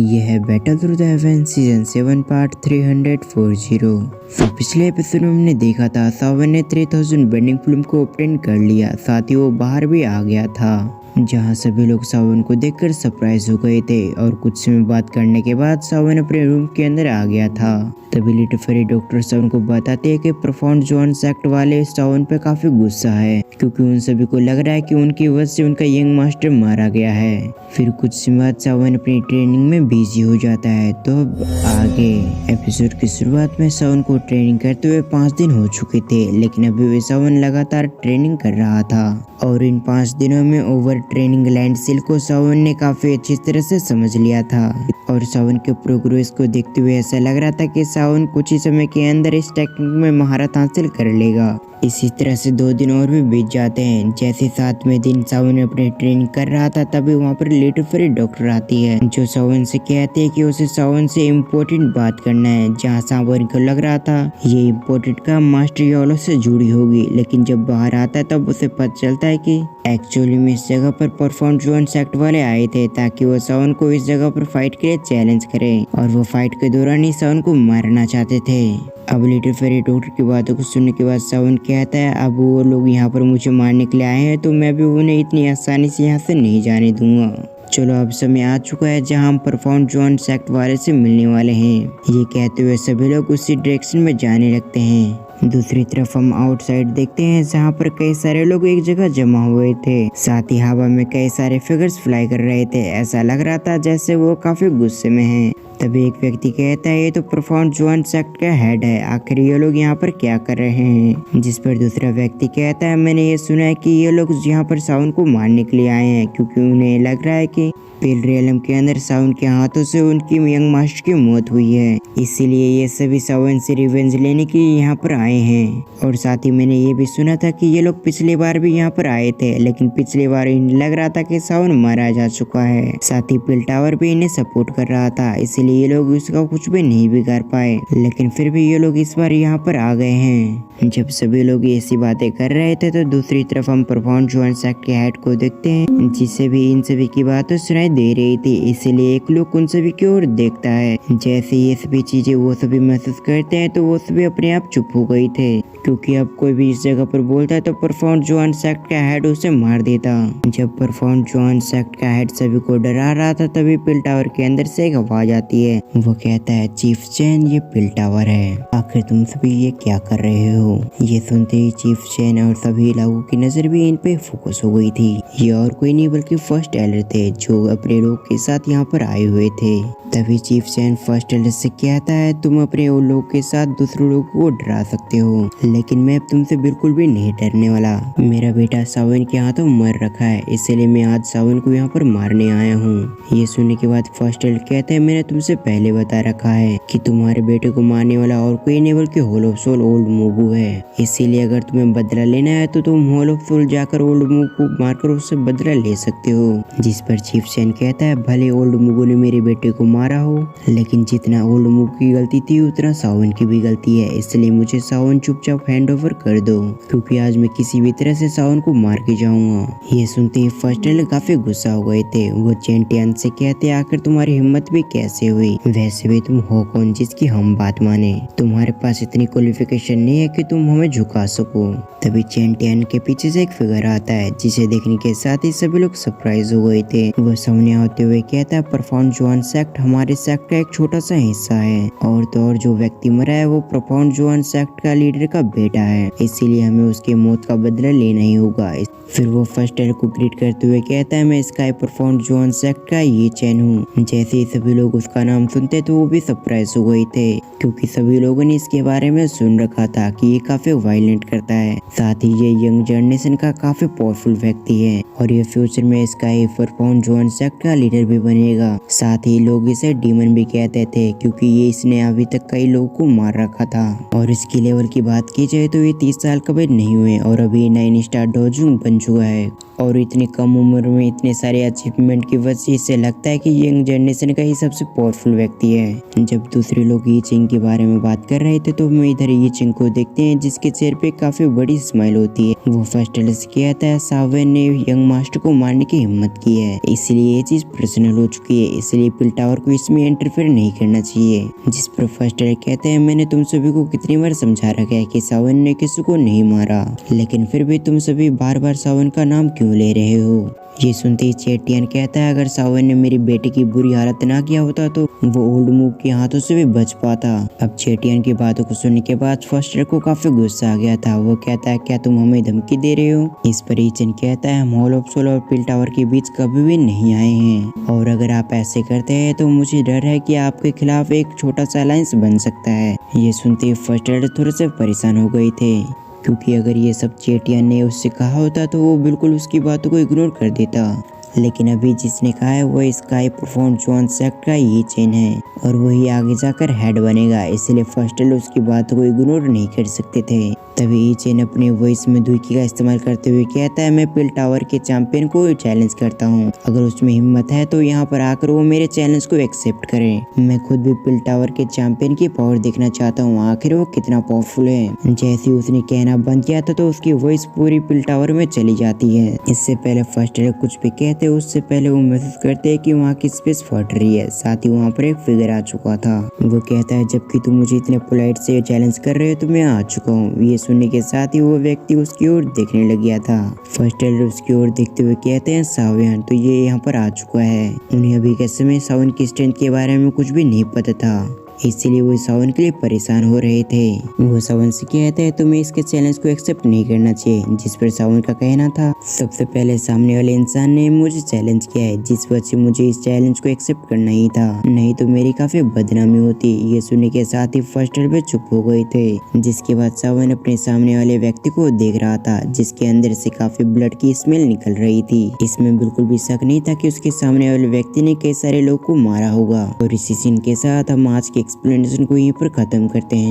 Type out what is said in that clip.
यह है battle through the haven season 7 part 340। तो पिछले एपिसोड में हमने देखा था सावन ने 3000 बेंडिंग फिल्म को ऑब्टेन कर लिया, साथ ही वो बाहर भी आ गया था, जहां सभी लोग सावन को देखकर सरप्राइज हो गए थे। और कुछ समय बात करने के बाद सावन अपने रूम के अंदर आ गया था। तभी लिटिल फेरी डॉक्टर सावन को बताते हैं कि प्रोफाउंड जोन सेक्ट वाले सावन पे काफी गुस्सा है, क्योंकि उन सभी को लग रहा है कि उनकी वजह से उनका यंग मास्टर मारा गया है। फिर कुछ समय बाद सावन अपनी ट्रेनिंग में बिजी हो जाता है। तो अब आगे एपिसोड की शुरुआत में सावन को ट्रेनिंग करते हुए 5 दिन हो चुके थे, लेकिन अभी भी सावन लगातार ट्रेनिंग कर रहा था। और इन 5 दिनों में ओवर ट्रेनिंग लैंड सील को सावन ने काफी अच्छी तरह से समझ लिया था। और सावन के प्रोग्रेस को देखते हुए ऐसा लग रहा था कि सावन कुछ ही समय के अंदर इस टेक्निक में महारत हासिल कर लेगा। इसी तरह से 2 दिन और भी बीत जाते हैं। जैसे 7वें दिन सावन अपनी ट्रेनिंग कर रहा था, तभी वहाँ पर लिटिल फेरी डॉक्टर आती है, जो सावन से कहते हैं कि उसे सावन से इम्पोर्टेंट बात करना है। जहाँ सावन को लग रहा था ये इम्पोर्टेंट काम मास्टर योलो से जुड़ी होगी, लेकिन जब बाहर आता है तब उसे पता चलता है कि एक्चुअली में इस जगह पर प्रोफाउंड जोन सेक्ट वाले आए थे, ताकि वो सावन को इस जगह पर फाइट के लिए चैलेंज करें। और वो फाइट के दौरान ही सावन को मारना चाहते थे। अब लिटिल फेरी डॉक्टर की बातों को सुनने के बाद सावन कहता है, अब वो लोग यहाँ पर मुझे मारने के लिए आए हैं, तो मैं भी उन्हें इतनी आसानी से यहाँ से नहीं जाने दूंगा। चलो अब समय आ चुका है जहाँ हम प्रोफाउंड जोन सेक्ट वाले से मिलने वाले हैं। ये कहते हुए सभी लोग उसी डायरेक्शन में जाने लगते हैं। दूसरी तरफ हम आउटसाइड देखते हैं, जहाँ पर कई सारे लोग एक जगह जमा हुए थे। साथ ही हवा में कई सारे फिगर्स फ्लाई कर रहे थे। ऐसा लग रहा था जैसे वो काफी गुस्से में हैं। तभी एक व्यक्ति कहता है, ये तो प्रोफाउंड जोन सेक्ट का हेड है, आखिर ये लोग यहाँ पर क्या कर रहे हैं। जिस पर दूसरा व्यक्ति कहता है, मैंने ये सुना है कि ये लोग यहाँ पर सावन को मारने के लिए आए हैं, क्योंकि उन्हें लग रहा है कि पेल रियलम के अंदर सावन के हाथों से उनकी यंग मास्टर की मौत हुई है, इसीलिए ये सभी सावन से रिवेंज लेने के लिए यहाँ पर आए हैं। और साथ ही मैंने ये भी सुना था कि ये लोग पिछली बार भी यहाँ पर आए थे, लेकिन पिछली बार इन्हें लग रहा था कि सावन मारा जा चुका है। साथ ही पिल टावर भी इन्हें सपोर्ट कर रहा था, इसलिए ये लोग उसका कुछ भी नहीं बिगाड़ पाए, लेकिन फिर भी ये लोग इस बार यहाँ पर आ गए हैं। जब सभी लोग ऐसी बातें कर रहे थे, तो दूसरी तरफ हम प्रोफाउंड जोन सेक्ट के हेड को देखते हैं, जिसे भी इन सभी की बातें सुनाई दे रही थी। इसलिए एक लोग उन सभी की ओर देखता है। जैसे ये सभी चीजें वो सभी महसूस करते हैं, तो वो सभी अपने आप चुप हो गए थे, क्योंकि अब कोई भी इस जगह पर बोलता है तो प्रोफाउंड जोन सेक्ट का हेड उसे मार देता। जब प्रोफाउंड जोन सेक्ट का हेड सभी को डरा रहा था, तभी पिल टावर के अंदर से एक आवाज आती है। वो कहता है, चीफ चैन, ये पिल टावर है, आखिर तुम सभी ये क्या कर रहे हो। ये सुनते ही चीफ चैन और सभी लोगों की नजर भी इन पे फोकस हो गई थी। ये और कोई नहीं बल्कि फर्स्ट एलर थे, जो अपने लोग के साथ यहाँ पर आए हुए थे। तभी चीफ चैन फर्स्ट एलर से कहता है, तुम अपने उन लोग के साथ दूसरों लोगों को डरा सकते हो, लेकिन मैं तुमसे बिल्कुल भी नहीं डरने वाला। मेरा बेटा सावन के हाथों मर रखा है, इसलिए मैं आज सावन को यहाँ पर मारने आया हूँ। ये सुनने के बाद फर्स्ट एलर कहते हैं, मैंने तुमसे पहले बता रखा है कि तुम्हारे बेटे को मारने वाला और कोई नहीं बल्कि होल ऑफ सोल ओल्ड मोगू है, इसीलिए अगर तुम्हें बदला लेना है तो तुम होल ऑफ सोल जाकर ओल्ड मोगू को मारकर उससे बदला ले सकते हो। जिस पर चीफ चैन कहता है, भले ओल्ड मोगू ने मेरे बेटे को मारा हो, लेकिन जितना ओल्ड मोगू की गलती थी उतना सावन की भी गलती है, इसलिए मुझे सावन चुपचाप हैंड ओवर कर दो, क्योंकि आज मैं किसी भी तरह से सावन को मार के जाऊंगा। ये सुनते ही फर्स्ट एलर काफी गुस्सा हो गए थे। वो चैंटियन से कहते, आखिर तुम्हारी हिम्मत भी कैसे हुई, वैसे भी तुम हो कौन जिसकी हम बात माने, तुम्हारे पास इतनी क्वालिफिकेशन नहीं है कि तुम हमें झुका सको। तभी चैंटियन के पीछे से एक फिगर आता है, जिसे देखने के साथ ही सभी लोग सरप्राइज हो गए थे। वो सामने आते हुए कहता है, प्रोफाउंड जोन सेक्ट हमारे सेक्ट का एक छोटा सा हिस्सा है, और तो और जो व्यक्ति मरा है वो प्रोफाउंड जोन सेक्ट का लीडर का बेटा है, इसीलिए हमें उसकी मौत का बदला लेना ही होगा। फिर वो फर्स्ट एलर को ग्रीट करते हुए कहता है, मैं स्काई प्रोफाउंड जोन सेक्ट का ये चैन हूँ। जैसे ही सभी लोग उसका नाम सुनते तो वो भी सरप्राइज हो गए थे, क्योंकि सभी लोगों ने इसके बारे में सुन रखा था कि ये काफी वायलेंट करता है। साथ ही ये यंग जनरेशन का काफी पावरफुल व्यक्ति है, और ये फ्यूचर में स्काई प्रोफाउंड जोन सेक्ट का लीडर भी बनेगा। साथ ही लोग इसे डीमन भी कहते थे, क्योंकि ये इसने अभी तक कई लोगों को मार रखा था। और इसकी लेवल की बात की जाए तो ये 30 साल का भी नहीं हुए, और अभी 9 स्टार डोजुंग बन चुका है। और इतनी कम उम्र में इतने सारे अचीवमेंट की वजह से लगता है कि यंग जनरेशन का ही सबसे पावरफुल व्यक्ति है। जब दूसरे लोग ये चिंग के बारे में बात कर रहे थे, तो हम इधर ये चिंग को देखते हैं, जिसके चेहरे पे काफी बड़ी स्माइल होती है। वो फर्स्ट एलर से कहता है, सावन ने यंग मास्टर को मारने की हिम्मत की है, इसलिए ये चीज पर्सनल हो चुकी है, इसलिए पिल टावर को इसमें इंटरफेयर नहीं करना चाहिए। जिस पर फर्स्ट एड कहते हैं मैंने तुम सभी को कितनी बार समझा रखा है कि सावन ने किसी को नहीं मारा, लेकिन फिर भी तुम सभी बार बार सावन का नाम क्यों ले रहे हो। ये सुनते ही चेटियन कहता है अगर सावन ने मेरी बेटी की बुरी हालत ना किया होता तो वो ओल्ड मूव के हाथों से भी बच पाता। अब चेटियन की बातों को सुनने के बाद फर्स्ट एड को काफी गुस्सा आ गया था। वो कहता है क्या तुम हमें धमकी दे रहे हो। इस पर ईचन कहता है हम हॉल ऑफ सोल और पिल टावर के बीच कभी भी नहीं आए हैं, और अगर आप ऐसे करते हैं तो मुझे डर है कि आपके खिलाफ एक छोटा सा अलायंस बन सकता है। ये सुनते ही फर्स्ट एड थोड़े से परेशान हो गए थे, क्योंकि अगर ये सब चेटियन ने उससे कहा होता तो वो बिल्कुल उसकी बातों को इग्नोर कर देता। लेकिन अभी जिसने कहा है वो स्काई परफॉर्म जॉन सेक्ट का ही चेन है और वही आगे जाकर हेड बनेगा, इसलिए फर्स्ट एड उसकी बातों को इग्नोर नहीं कर सकते थे। तभी ई चेन अपने वॉइस में दुखी का इस्तेमाल करते हुए कहता है मैं पिल टावर के चैंपियन को चैलेंज करता हूँ, अगर उसमें हिम्मत है तो यहाँ पर आकर वो मेरे चैलेंज को एक्सेप्ट करे। मैं खुद भी पिल टावर के चैंपियन की पावर देखना चाहता हूँ, आखिर वो कितना पावरफुल है। जैसे उसने कहना बंद किया था तो उसकी वॉइस पूरी पिल टावर में चली जाती है। इससे पहले फर्स्ट एड कुछ भी कहते उससे पहले वो महसूस करते है कि वहाँ की स्पेस फट रही है। साथ ही वहाँ पर एक फिगर आ चुका था। वो कहता है जबकि तुम मुझे इतने पोलाइट से चैलेंज कर रहे हो तो मैं आ चुका हूँ। ये सुनने के साथ ही वो व्यक्ति उसकी ओर देखने लग गया था। फर्स्ट एड उसकी ओर देखते हुए कहते हैं सावन तो ये यहाँ पर आ चुका है। उन्हें अभी के समय सावन की स्ट्रेंथ के बारे में कुछ भी नहीं पता था, इसलिए वो सावन के लिए परेशान हो रहे थे। वो सावन से कहते हैं तुम्हें इसके चैलेंज को एक्सेप्ट नहीं करना चाहिए, जिस पर सावन का कहना था सबसे पहले सामने वाले इंसान ने मुझे चैलेंज किया है, जिस वजह से मुझे इस चैलेंज को एक्सेप्ट करना ही था, नहीं तो मेरी काफी बदनामी होती। ये सुनने के साथ ही फर्स्ट एड पे चुप हो गए थे। जिसके बाद सावन अपने सामने वाले व्यक्ति को देख रहा था, जिसके अंदर से काफी ब्लड की स्मेल निकल रही थी। इसमें बिल्कुल भी शक नहीं था कि उसके सामने वाले व्यक्ति ने कई सारे लोग को मारा होगा। और इसी सीन के साथ हम आज के एक्सप्लेनेशन को यहीं पर खत्म करते हैं।